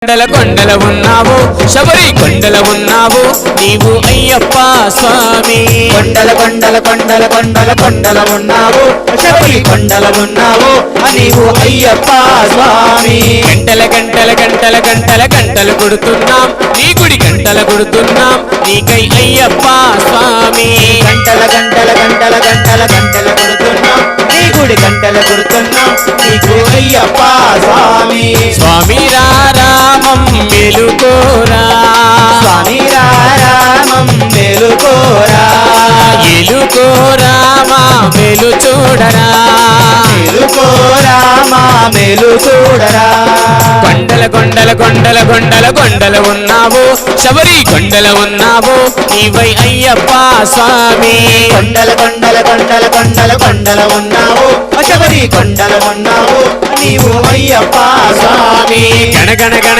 కొండల కొండల ఉన్నావు శబరి కొండల ఉన్నావు నీవు అయ్యప్ప స్వామి కొండల కొండల కొండల కొండల కొండల ఉన్నావు శబరి కొండల ఉన్నావు నీవు అయ్యప్ప స్వామి గంటల గంటల గంటల గంటల గంటలు కొడుతున్నాం నీ గుడి గంటల కొడుతున్నాం నీకై అయ్యప్ప స్వామి గంటల గంటల గంటల గంటల గంటల కొడుతున్నాం నీ గుడి గంటల కొడుతున్నాం నీకు అయ్యప్ప స్వామి స్వామి రామం మెలుకోరా స్వామి రామం మెలుకోరా ఎలుకోరా మా మెలు చూడరా మెలుకోరా మా మెలు చూడరా కొండల కొండల కొండల కొండల కొండల ఉన్నావు శబరి కొండల ఉన్నావు నీవై అయ్యప్ప స్వామి కొండల కొండల కొండల కొండల కొండల ఉన్నావు శబరి కొండల ఉన్నావు నీవు అయ్యప్ప స్వామి గణ గణ గణ